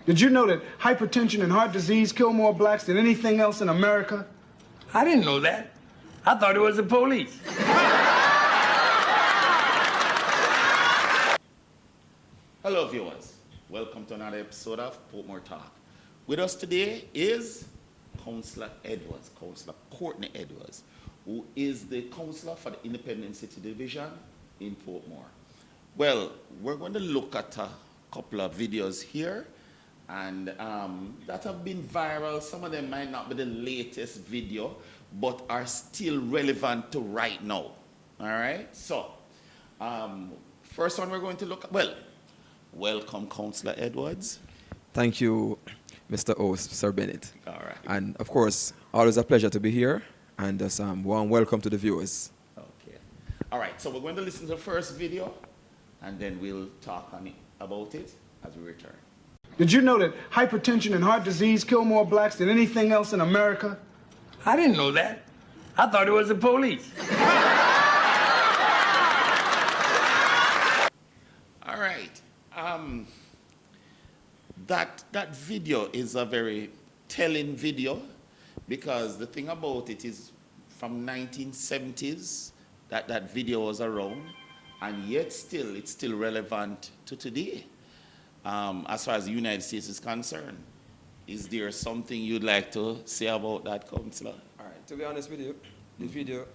Did you know that hypertension and heart disease kill more blacks than anything else in America? I didn't know that. I thought it was the police. Hello viewers, welcome to another episode of Portmore Talk. With us today is Councillor Edwards, Councillor Courtney Edwards, who is the Councillor for the Independent City Division in Portmore. Well, we're going to look at a couple of videos here and that have been viral. Some of them might not be the latest video, but are still relevant to right now. All right, so first one we're going to look at, well, welcome Councillor Edwards. Thank you, Mr. O, Sir Bennett. All right. And of course, always a pleasure to be here, and just warm welcome to the viewers. Okay. All right, so we're going to listen to the first video, and then we'll talk on it, about it as we return. Did you know that hypertension and heart disease kill more blacks than anything else in America? I didn't know that. I thought it was the police. All right. That video is a very telling video because the thing about it is from 1970s that video was around, and yet still it's still relevant to today. As far as the United States is concerned, is there something you'd like to say about that, Councillor? All right, to be honest with you, this video,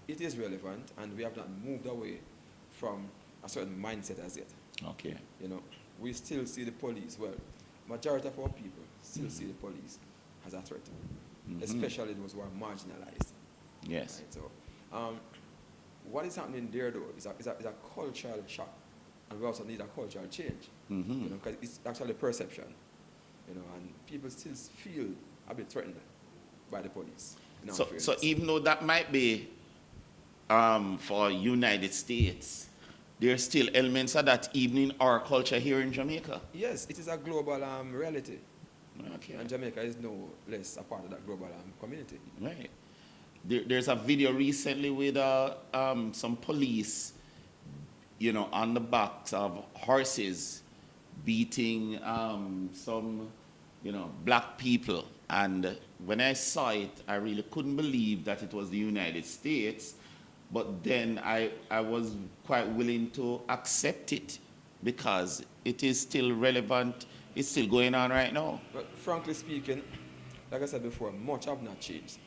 it is relevant, and we have not moved away from a certain mindset as yet. Okay. You know, we still see the police, well, majority of our people still see the police as a threat, especially those who are marginalized. Yes. Right? So, what is happening there, though, is a cultural shock, and we also need a cultural change. You know, because it's actually perception. You know, and people still feel a bit threatened by the police. So even though that might be for United States, there's still elements of that even in our culture here in Jamaica. Yes, it is a global reality. Okay. And Jamaica is no less a part of that global community. Right. There's a video recently with some police, you know, on the backs of horses beating some, you know, black people. And when I saw it, I really couldn't believe that it was the United States. But then I was quite willing to accept it because it is still relevant. It's still going on right now. But frankly speaking, like I said before, much have not changed.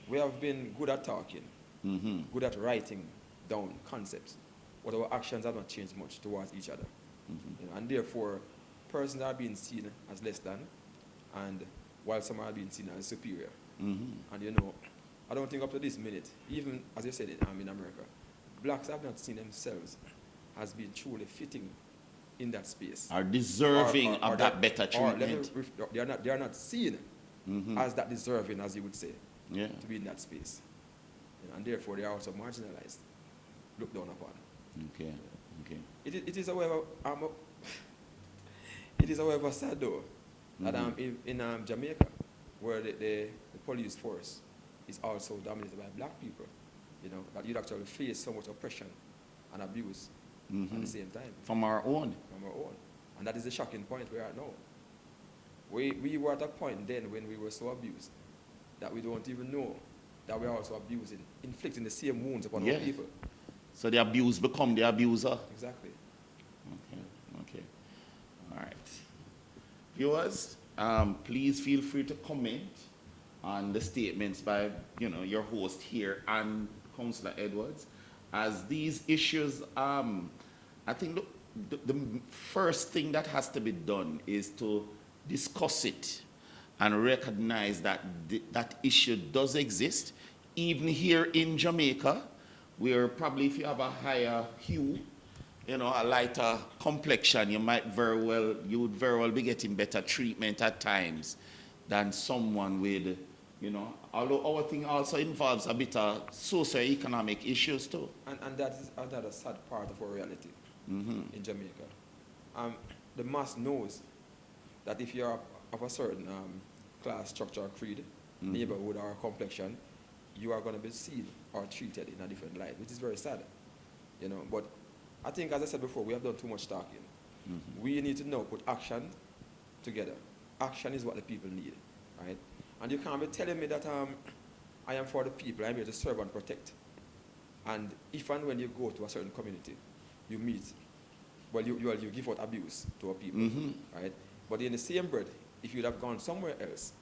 We have been good at talking, good at writing down concepts, but our actions have not changed much towards each other. You know, and therefore, persons are being seen as less than, and while some are being seen as superior. And you know, I don't think up to this minute, even as you said in America, blacks have not seen themselves as being truly fitting in that space. Are deserving of that better treatment. They are not seen as that deserving, as you would say, to be in that space. You know, and therefore, they are also marginalized, looked down upon. Okay. Okay. It is however sad though that in Jamaica, where the police force is also dominated by black people, you know, that you'd actually face so much oppression and abuse at the same time. From our own. From our own. And that is the shocking point we are now. We were at a point then when we were so abused that we don't even know that we are also abusing, inflicting the same wounds upon our people. So the abused become the abuser. Exactly. Okay. Okay. All right. Viewers, please feel free to comment on the statements by, you know, your host here and Councillor Edwards, as these issues, I think the first thing that has to be done is to discuss it and recognize that that issue does exist, even here in Jamaica, where probably if you have a higher hue, you know, a lighter complexion, you would very well be getting better treatment at times than someone with, you know, although our thing also involves a bit of socio-economic issues too. And that is another sad part of our reality in Jamaica. The mass knows that if you're of a certain class, structure, creed, neighborhood, or complexion, you are going to be seen or treated in a different light, which is very sad, you know. But I think, as I said before, we have done too much talking. We need to now put action together. Action is what the people need, right? And you can't be telling me that I am for the people, I'm here to serve and protect. And if and when you go to a certain community, you meet, well, you give out abuse to our people, right? But in the same breath, if you'd have gone somewhere else,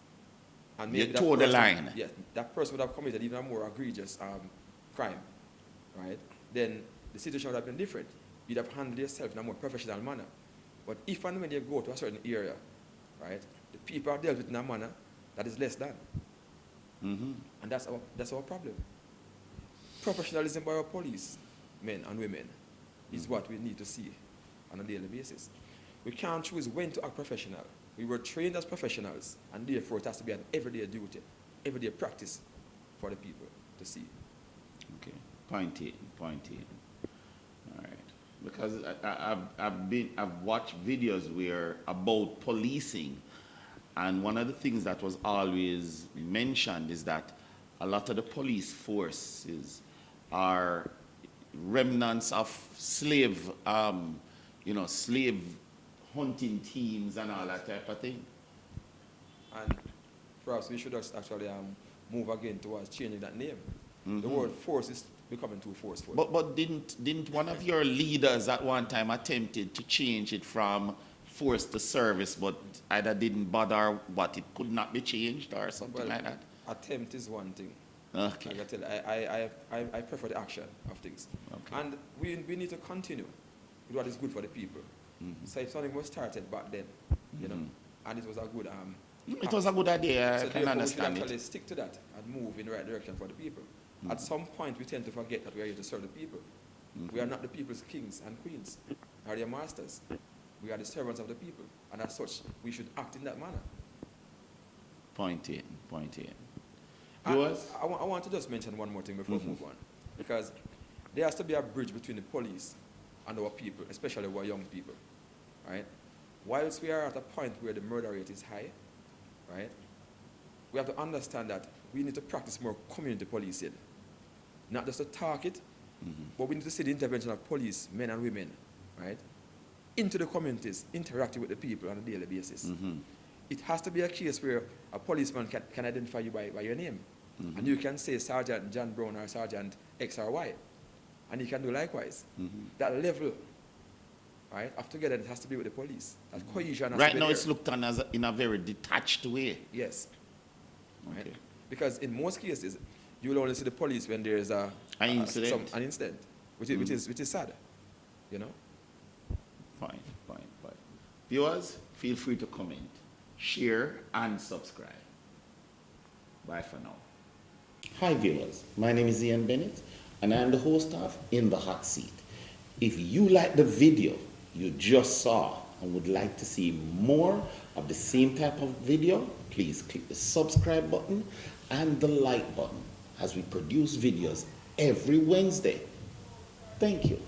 and maybe you toe the line. Yes, that person would have committed even a more egregious crime, right? Then the situation would have been different. You'd have handled yourself in a more professional manner. But if and when you go to a certain area, right, the people are dealt with in a manner that is less than. And that's our problem. Professionalism by our police, men and women, is what we need to see on a daily basis. We can't choose when to act professional. We were trained as professionals, and therefore it has to be an everyday duty, everyday practice for the people to see. Okay, point taken. All right, because I've watched videos where about policing, and one of the things that was always mentioned is that a lot of the police forces are remnants of slave hunting teams and all that type of thing. And perhaps we should actually move again towards changing that name. The word force is becoming too forceful. But didn't one of your leaders at one time attempted to change it from force to service, but either didn't bother, what, it could not be changed or something like that? Attempt is one thing. Okay. Like I tell you, I prefer the action of things. Okay. And we need to continue with what is good for the people. So if something was started back then, you know, and it was a good it was a good idea, so I can understand we should actually it. stick to that and move in the right direction for the people. At some point, we tend to forget that we are here to serve the people. We are not the people's kings and queens, or their masters. We are the servants of the people, and as such, we should act in that manner. Point taken. I Yours? want to just mention one more thing before we move on, because there has to be a bridge between the police and our people, especially our young people, right? Whilst we are at a point where the murder rate is high, right, we have to understand that we need to practice more community policing. Not just to talk it, but we need to see the intervention of police, men and women, right, into the communities, interacting with the people on a daily basis. It has to be a case where a policeman can identify you by your name. And you can say Sergeant John Brown or Sergeant X or Y. And he can do likewise. That level, right, of togetherness has to be with the police. That cohesion has Right to be now there. it's looked on as in a very detached way. Yes. Right? Okay. Because in most cases, you will only see the police when there is an incident, which is sad, you know. Fine. Viewers, feel free to comment, share, and subscribe. Bye for now. Hi viewers, my name is Ian Bennett, and I'm the host of In the Hot Seat. If you like the video you just saw and would like to see more of the same type of video, please click the subscribe button and the like button as we produce videos every Wednesday. Thank you.